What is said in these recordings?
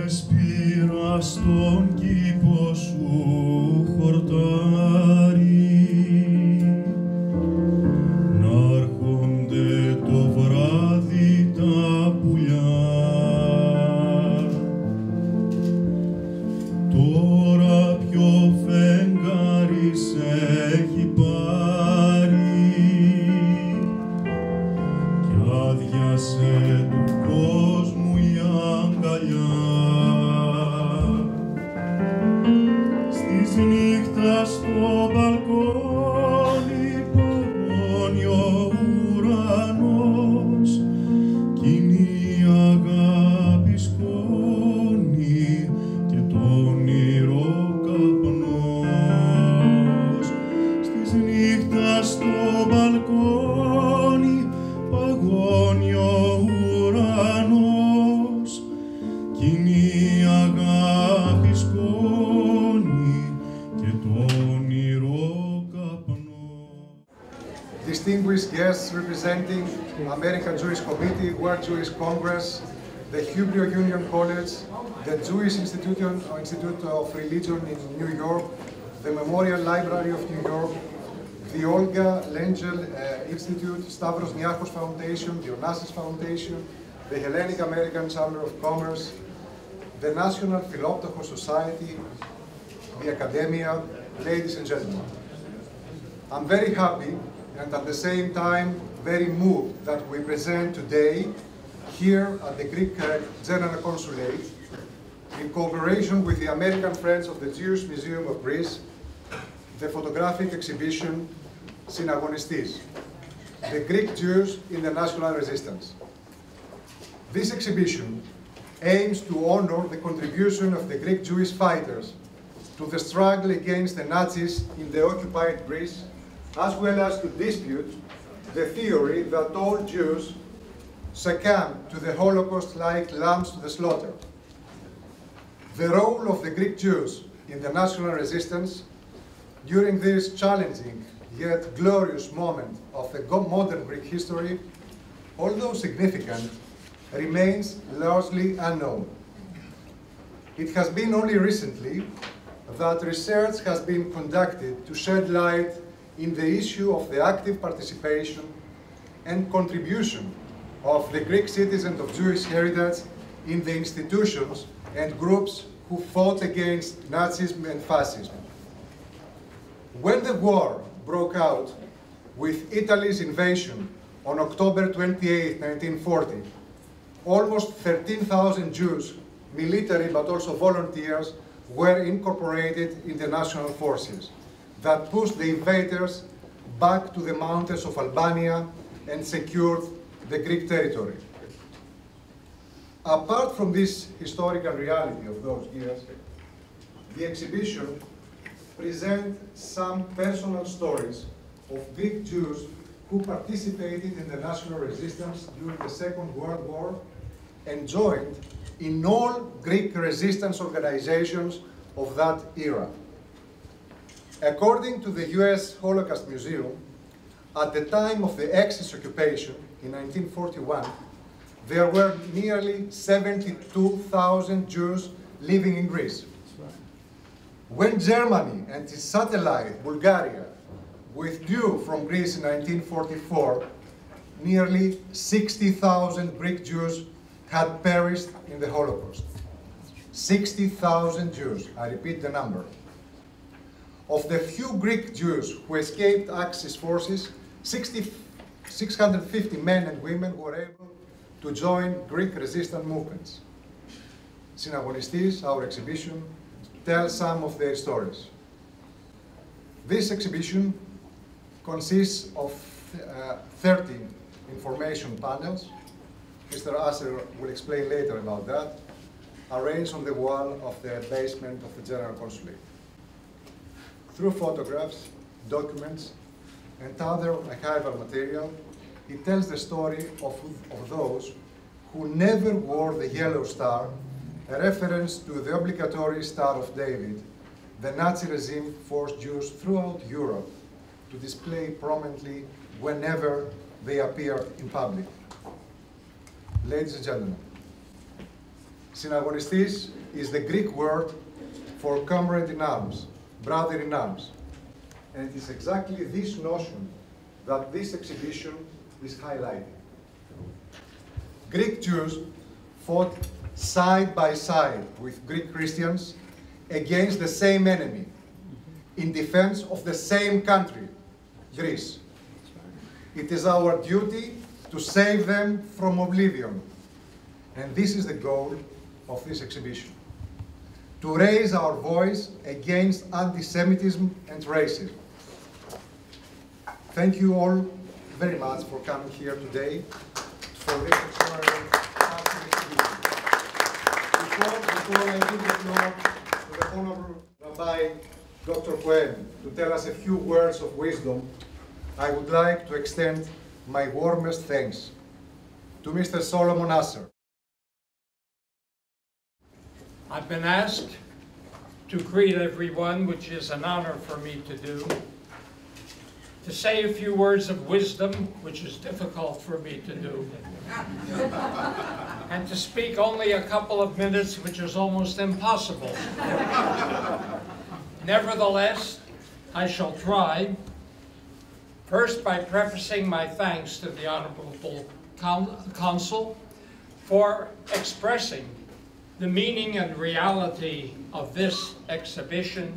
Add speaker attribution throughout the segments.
Speaker 1: Έσπηρα στον κήπο σου χορτάρι, να έρχονται το βράδυ τα πουλιά. Τώρα ποιο φεγγάρι σε έχει πάρει κι άδειασε του κόσμου η αγκαλιά. Στις νύχτα στο μπαλκόνι παγώνιο ουρανός κι είναι η αγάπη σκόνη και το όνειρο καπνός. Στις νύχτα στο μπαλκόνι παγώνιο ουρανός κι είναι η αγάπη σκόνη και το όνειρο καπνός.
Speaker 2: Distinguished guests representing American Jewish Committee, World Jewish Congress, the Hebrew Union College, the Jewish Institute of Religion in New York, the Memorial Library of New York, the Olga Lengel Institute, Stavros Niarchos Foundation, the Onassis Foundation, the Hellenic American Chamber of Commerce, the National Philoptochos Society, the Academia, ladies and gentlemen. I'm very happy and at the same time very moved that we present today here at the Greek General Consulate, in cooperation with the American Friends of the Jewish Museum of Greece, the photographic exhibition Συναγωνιστης, the Greek Jews in the National Resistance. This exhibition aims to honor the contribution of the Greek Jewish fighters to the struggle against the Nazis in the occupied Greece, as well as to dispute the theory that all Jews succumbed to the Holocaust like lambs to the slaughter. The role of the Greek Jews in the national resistance during this challenging yet glorious moment of the modern Greek history, although significant, remains largely unknown. It has been only recently that research has been conducted to shed light in the issue of the active participation and contribution of the Greek citizens of Jewish heritage in the institutions and groups who fought against Nazism and fascism. When the war broke out with Italy's invasion on October 28, 1940, almost 13,000 Jews, military but also volunteers, were incorporated in the national forces that pushed the invaders back to the mountains of Albania and secured the Greek territory. Apart from this historical reality of those years, the exhibition presents some personal stories of Greek Jews who participated in the national resistance during the Second World War and joined in all Greek resistance organizations of that era. According to the US Holocaust Museum, at the time of the Axis occupation in 1941, there were nearly 72,000 Jews living in Greece. When Germany and its satellite, Bulgaria, withdrew from Greece in 1944, nearly 60,000 Greek Jews had perished in the Holocaust. 60,000 Jews, I repeat the number. Of the few Greek Jews who escaped Axis forces, 650 men and women were able to join Greek resistance movements. Συναγωνιστης, our exhibition, tells some of their stories. This exhibition consists of 30 information panels. Mr. Asser will explain later about that, arranged on the wall of the basement of the General Consulate. Through photographs, documents, and other archival material, it tells the story of those who never wore the yellow star, a reference to the obligatory Star of David the Nazi regime forced Jews throughout Europe to display prominently whenever they appear in public. Ladies and gentlemen, Synaghonistis is the Greek word for comrade in arms, brother in arms. And it is exactly this notion that this exhibition is highlighting. Greek Jews fought side by side with Greek Christians against the same enemy, in defense of the same country, Greece. It is our duty to save them from oblivion. And this is the goal of this exhibition: to raise our voice against anti-Semitism and racism. Thank you all very much for coming here today for this extraordinary exhibition. Before I give the floor to the Honorable Rabbi Dr. Cohen to tell us a few words of wisdom, I would like to extend my warmest thanks to Mr. Solomon Asser.
Speaker 3: I've been asked to greet everyone, which is an honor for me to do, to say a few words of wisdom, which is difficult for me to do, and to speak only a couple of minutes, which is almost impossible. Nevertheless, I shall try, first by prefacing my thanks to the Honorable Consul for expressing the meaning and reality of this exhibition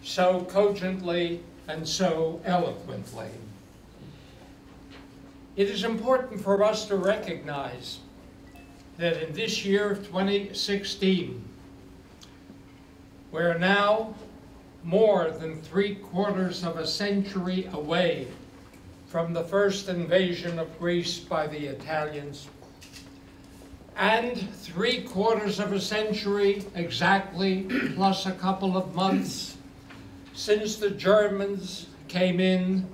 Speaker 3: so cogently and so eloquently. It is important for us to recognize that in this year of 2016, we're now more than 3/4 of a century away from the first invasion of Greece by the Italians, and 3/4 of a century exactly, plus a couple of months, since the Germans came in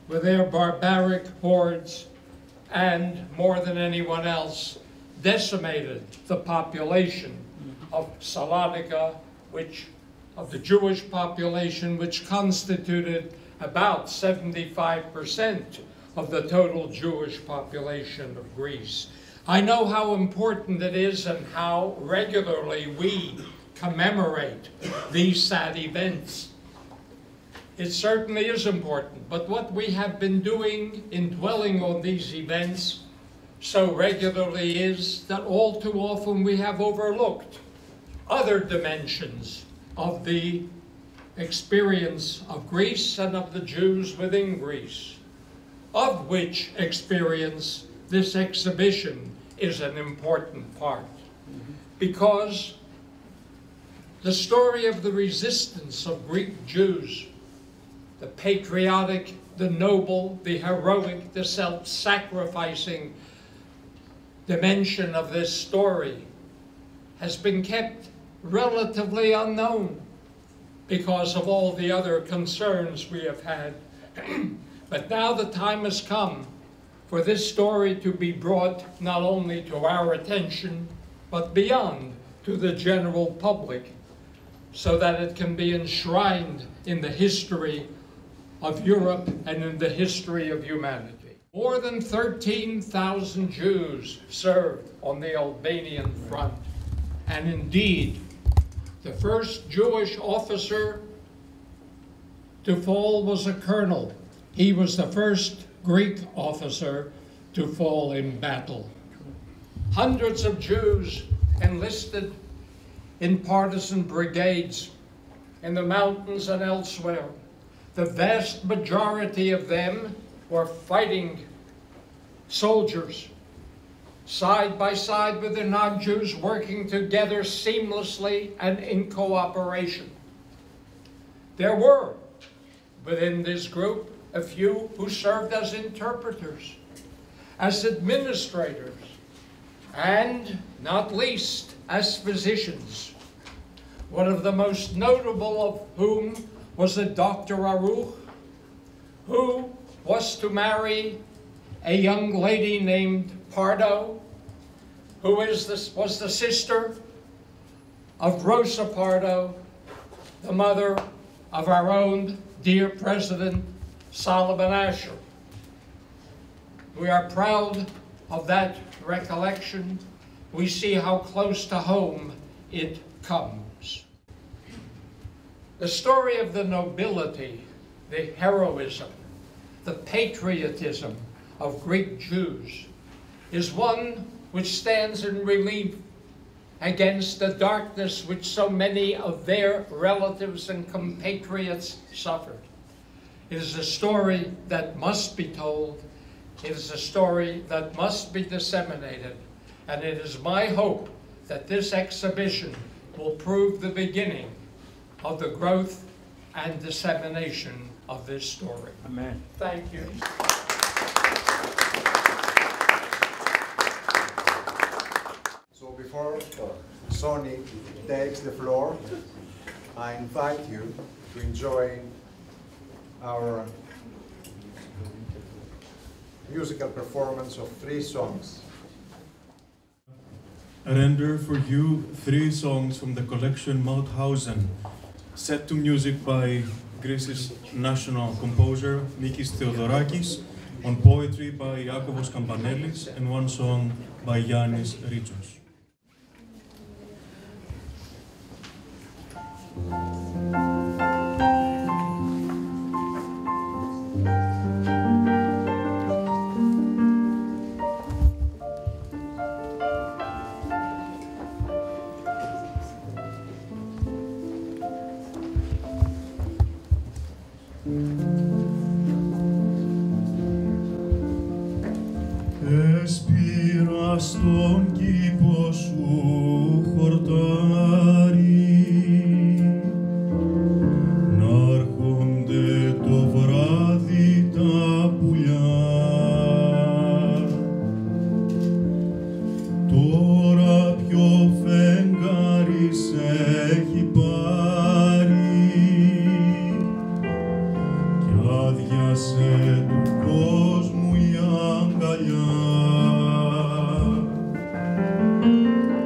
Speaker 3: with their barbaric hordes and, more than anyone else, decimated the population of Salonika, of the Jewish population, which constituted about 75% of the total Jewish population of Greece. I know how important it is and how regularly we commemorate these sad events. It certainly is important, but what we have been doing in dwelling on these events so regularly is that all too often we have overlooked other dimensions of the experience of Greece and of the Jews within Greece, of which experience this exhibition is an important part. Because the story of the resistance of Greek Jews, the patriotic, the noble, the heroic, the self-sacrificing dimension of this story has been kept relatively unknown because of all the other concerns we have had. But now the time has come for this story to be brought not only to our attention, but beyond, to the general public, so that it can be enshrined in the history of Europe and in the history of humanity. More than 13,000 Jews served on the Albanian front, and indeed, the first Jewish officer to fall was a colonel. He was the first Greek officer to fall in battle. Hundreds of Jews enlisted in partisan brigades in the mountains and elsewhere. The vast majority of them were fighting soldiers, side by side with the non-Jews, working together seamlessly and in cooperation. There were, within this group, a few who served as interpreters, as administrators, and, not least, as physicians. One of the most notable of whom was a Dr. Aruch, who was to marry a young lady named Pardo, who was the sister of Rosa Pardo, the mother of our own dear President Solomon Asher. We are proud of that recollection. We see how close to home it comes. The story of the nobility, the heroism, the patriotism of Greek Jews is one which stands in relief against the darkness which so many of their relatives and compatriots suffered. It is a story that must be told. It is a story that must be disseminated. And it is my hope that this exhibition will prove the beginning of the growth and dissemination of this story.
Speaker 4: Amen.
Speaker 3: Thank you.
Speaker 5: So before Sonny takes the floor, I invite you to enjoy our musical performance of 3 songs.
Speaker 1: Render for you 3 songs from the collection Mauthausen, set to music by Greece's national composer Mikis Theodorakis, on poetry by Iakovos Kampanelis, and 1 song by Yannis Ritsos. Έσπηρα στον κήπο σου χορτάρι, να έρχονται το βράδυ τα πουλιά. Τώρα ποιο φεγγάρι σε έχει πάρει κι άδειασε του κόσμου η αγκαλιά.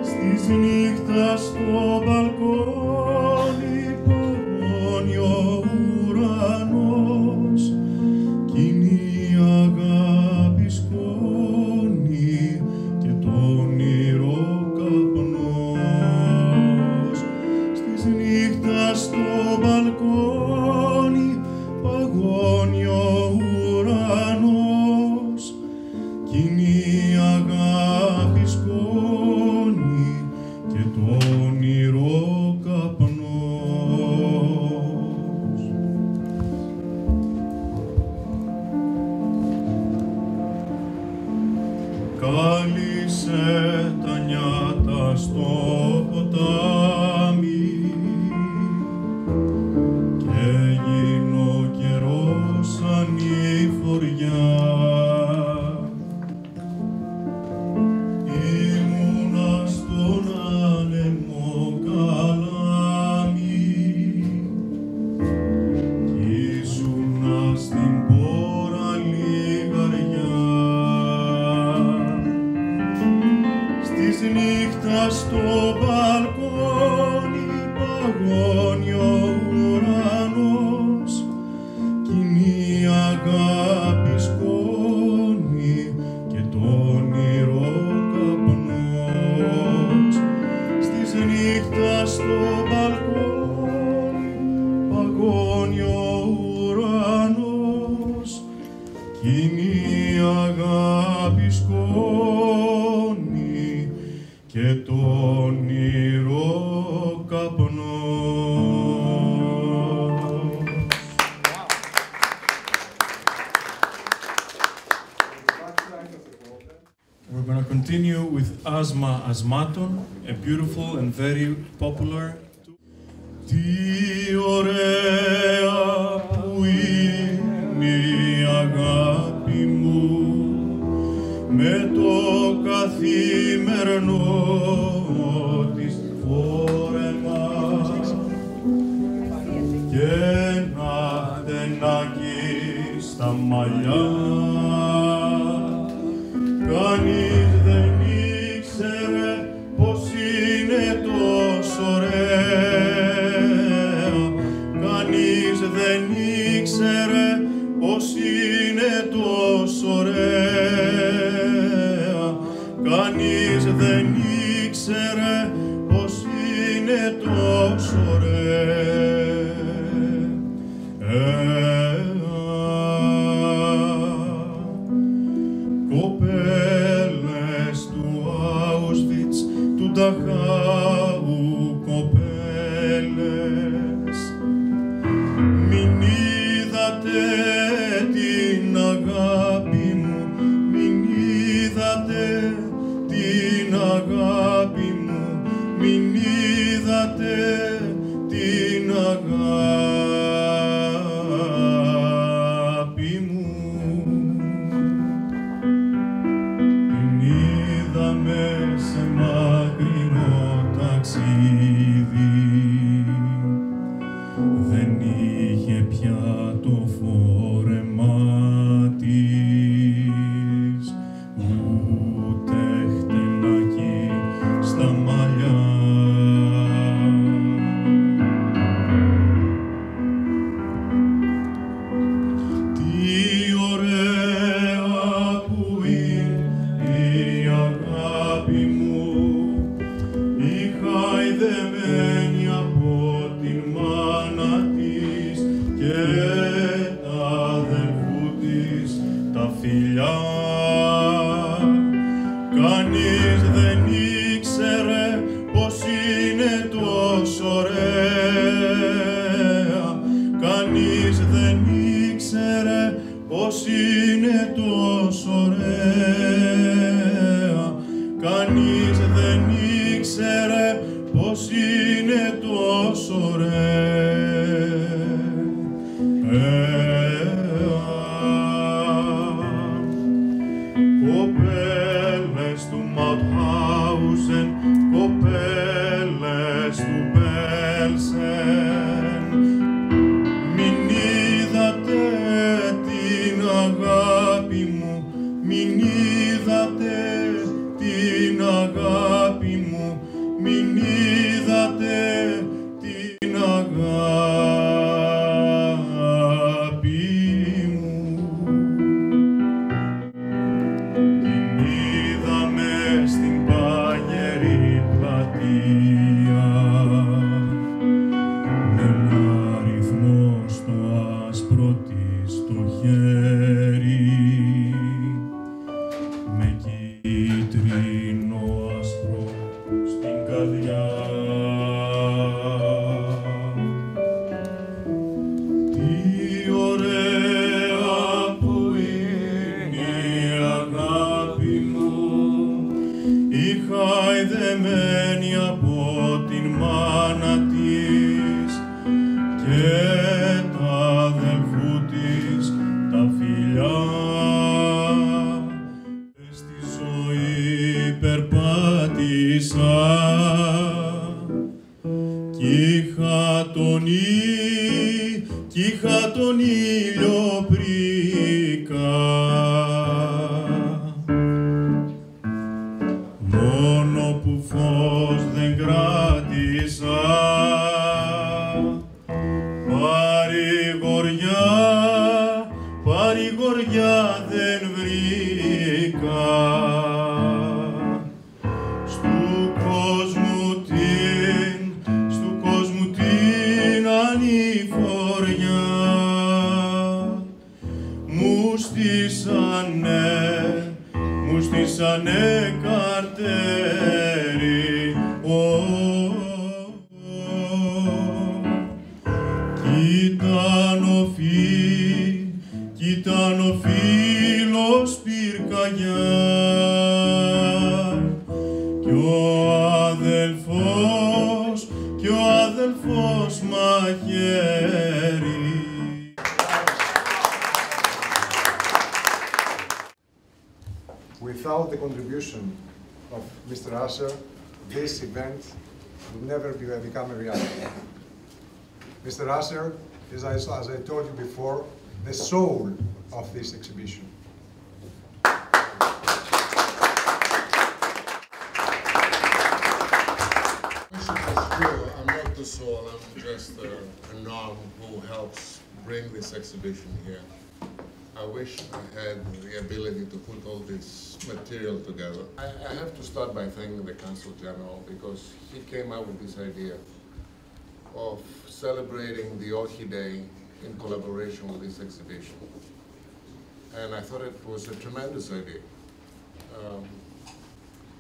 Speaker 1: Στις νύχτα στο μπαλκόνι παγώνει ο ουρανός κι είναι η αγάπη σκόνη και το όνειρο καπνός. Στις νύχτα στο μπαλκόνι παγώνει ο ουρανός κι είναι η αγάπη σκόνη και το όνειρο καπνός. Κάλυσε τα νιάτα στο ποτάμι και έγινε ο καιρός σαν η φοριά. Ήμουνα στον άνεμο καλάμι κι ήσουνα στην πόρα λιγαριά. Στις νύχτα στο μπαλκόνι παγώνει ο ουρανός κι είναι η αγάπη σκόνη και το όνειρο καπνός. Στις νύχτα στο μπαλκόνι παγώνει ο ουρανός κι είναι η αγάπη σκόνη και το όνειρο καπνός. We're going to continue with Asma Asmaton, a beautiful and very popular. Τι ωραία που είναι η αγάπη μου με το καθημερινό της φόρεμα και ένα τενάκι στα μαλλιά. Κανείς δεν ήξερε πως είναι τόσο ωραία. Κανείς δεν ήξερε πως είναι τόσο ωραία. κανείς δεν ήξερε πως είναι τόσο κοπέλες του Auschwitz, του Νταχάου, κοπέλες, μην είδατε την αγάπη μου, μην είδατε την αγάπη μου, μην είδατε την αγάπη μου. Την είδαμε σε μακρινό ταξίδι, δεν είχε πια το φόρεμά της, ούτε χτενάκι στα μαλλιά. Τι ωραία που είναι η αγάπη μου, η χαϊδεμένη από την μάνα της και τα αδελφού της τα φιλιά. Κανείς δεν ήξερε πως είναι τόσο ωραία, κανείς δεν ήξερε πως είναι τόσο ωραία, κανείς δεν ήξερε πως είναι τόσο κοπέλες του Μαουτχάουζεν, κοπέλες του Μπέλσεν, μην είδατε την αγάπη μου, μην είδατε την αγάπη μου, μην είδατε την αγάπη μου. Την είδαμε στην πάγερη πλατεία, με ένα αριθμό στο άσπρο της το χέρι, με κίτρινο άσπρο στην καρδιά. Τι ωραία που είναι η αγάπη μου, η χαϊδεμένη από την μάνα της και τα αδελφού της τα φιλιά. Στη ζωή περπάτησα κι είχα τον ήλιο πρίκα, μόνο που φως δεν κράτησα, παρηγοριά δεν βρήκα. Στου κόσμου την ανηφοριά, μου στήσανε καρτέρι. Κοίταν ο φίλος πυρκαγιά κι ο αδελφός μαχαίρι.
Speaker 5: Without the contribution of Mr. Asher, this event would never become a reality. Mr. Asher is, as I told you before, the soul of this exhibition.
Speaker 4: I'm not the soul, I'm just an arm who helps bring this exhibition here. I I wish I had the ability to put all this material together. I have to start by thanking the Consul General because he came up with this idea of celebrating the Υορκη Day in collaboration with this exhibition. And I thought it was a tremendous idea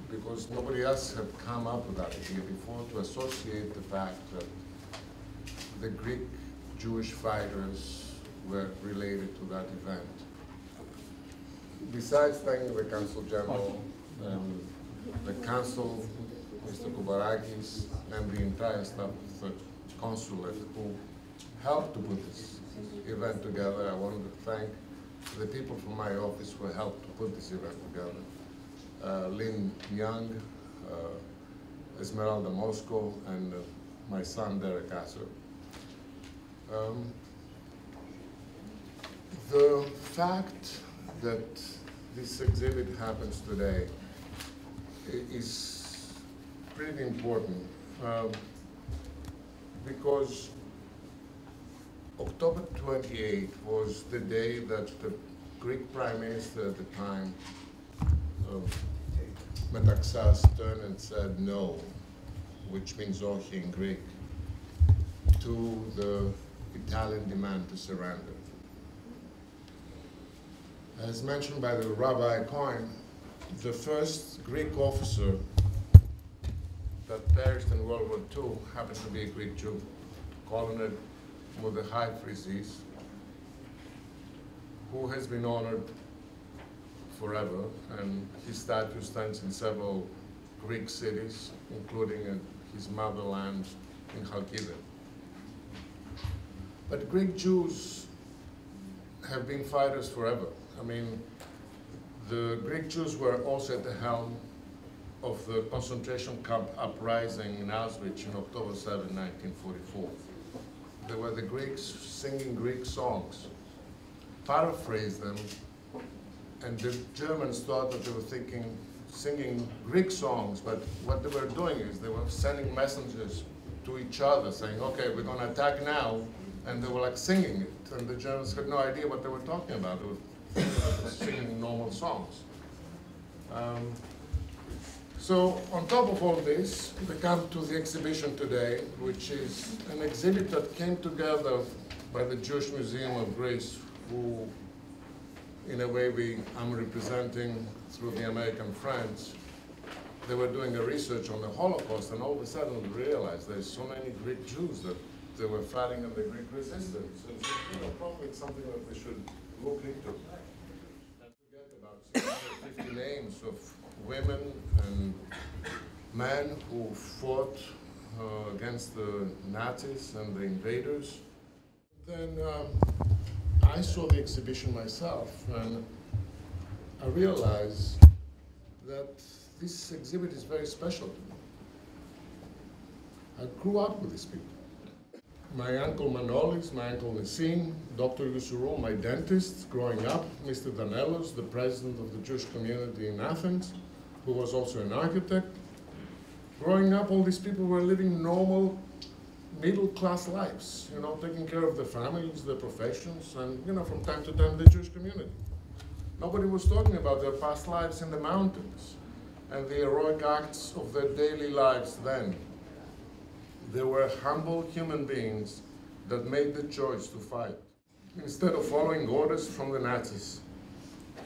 Speaker 4: because nobody else had come up with that idea before, to associate the fact that the Greek Jewish fighters were related to that event. Besides thanking the Consul General and the Consul, Mr. Kouvarakis, and the entire staff of the consulate who helped to put this event together, I wanted to thank the people from my office who helped to put this event together. Lynn Young, Esmeralda Moscow, and my son Derek Asser. The fact that this exhibit happens today is pretty important because October 28 was the day that the Greek Prime Minister at the time, Metaxas, turned and said no, which means Υορκη in Greek, to the Italian demand to surrender. As mentioned by the Rabbi Cohen, the first Greek officer that perished in World War II happened to be a Greek Jew, Colonel Mordechai Frisis, who has been honored forever, and his statue stands in several Greek cities, including in his motherland in Chalkidon. But Greek Jews have been fighters forever. I mean, the Greek Jews were also at the helm of the concentration camp uprising in Auschwitz in October 7, 1944. They were the Greeks singing Greek songs, paraphrased them, and the Germans thought that they were singing Greek songs, but what they were doing is they were sending messages to each other saying, okay, we're going to attack now, and they were like singing it, and the Germans had no idea what they were talking about. They were singing normal songs. So on top of all this, we come to the exhibition today, which is an exhibit that came together by the Jewish Museum of Greece, who, in a way, I'm representing through the American friends. They were doing a research on the Holocaust, and all of a sudden we realized there's so many Greek Jews that they were fighting in the Greek resistance. And so, probably it's something that we should look into. And we get about 650 names of women and men who fought against the Nazis and the invaders. Then I saw the exhibition myself, and I realized that this exhibit is very special to me. I grew up with these people. My uncle Manolis, my uncle Nassim, Dr. Yusuru, my dentist, growing up, Mr. Danelos, the president of the Jewish community in Athens, who was also an architect. Growing up, all these people were living normal, middle-class lives, you know, taking care of their families, their professions, and, you know, from time to time, the Jewish community. Nobody was talking about their past lives in the mountains and the heroic acts of their daily lives then. They were humble human beings that made the choice to fight. Instead of following orders from the Nazis,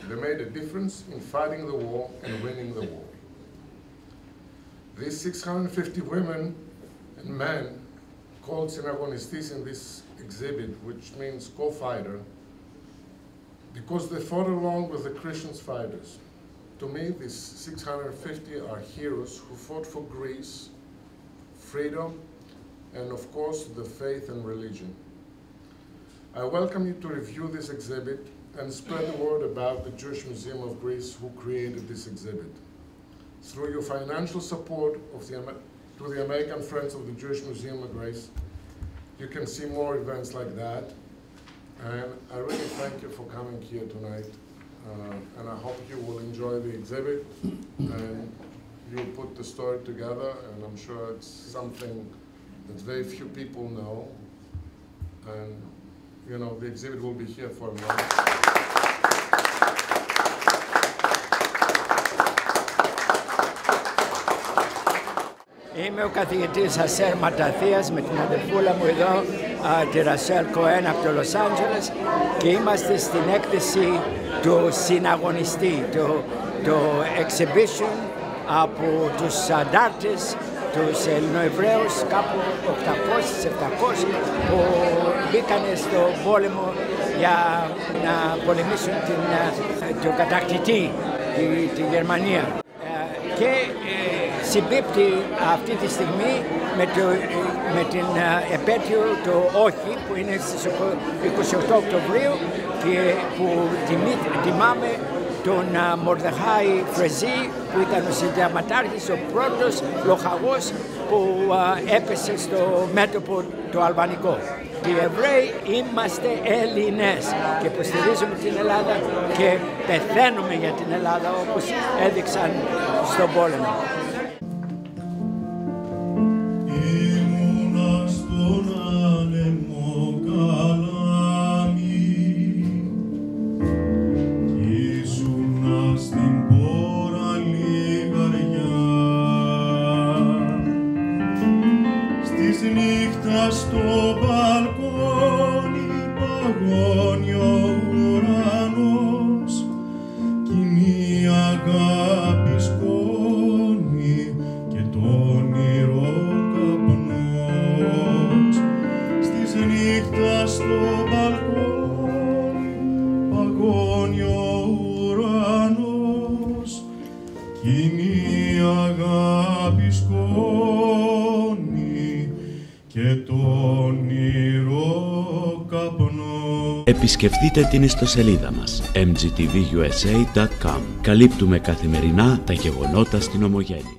Speaker 4: they made a difference in fighting the war and winning the war. These 650 women and men called Συναγωνιστής in this exhibit, which means co-fighter, because they fought along with the Christian fighters. To me, these 650 are heroes who fought for Greece, freedom, and of course, the faith and religion. I welcome you to review this exhibit and spread the word about the Jewish Museum of Greece who created this exhibit. Through your financial support to the American Friends of the Jewish Museum of Greece, you can see more events like that. And I really thank you for coming here tonight. And I hope you will enjoy the exhibit and you'll put the story together, and I'm sure it's something that very few people know. And, you know, the exhibit will be here for a month.
Speaker 6: Είμαι ο καθηγητής Ασέρ Ματαθίας με την αδερφούλα μου εδώ, τη Ρασέλ Κοέν από το Λος Άντζελες, και είμαστε στην έκθεση του Συναγωνιστή, το exhibition από τους αντάρτες, τους Ελληνοεβραίους, κάπου 800-700 που μπήκαν στο πόλεμο για να πολεμήσουν τον κατακτητή, τη Γερμανία. Και συμπίπτει αυτή τη στιγμή με την επέτειο του όχι, που είναι στις 28 Οκτωβρίου και που τιμάμε τον Μορδεχάη Φρεζή, που ήταν ο συνταγματάρχης, ο πρώτος λοχαγός που έπεσε στο μέτωπο το αλβανικό. Οι Εβραίοι είμαστε Έλληνες και υποστηρίζουμε την Ελλάδα και πεθαίνουμε για την Ελλάδα, όπως έδειξαν στον πόλεμο.
Speaker 1: Ήμουνα στον άνεμο καλάμι, ήσουνα στην πόρα λιγαριά, στις νύχτας στο μπαλκόνι παγώνιο ουρανός, κι η αγάπη σκόνη και το όνειρο καπνός. Στις νύχτας στο μπαλκόνι παγώνιο ουρανός, κι η αγάπη σκόνη και το όνειρο καπνός.
Speaker 7: Επισκεφτείτε την ιστοσελίδα μας mgtvusa.com. Καλύπτουμε καθημερινά τα γεγονότα στην Ομογένεια.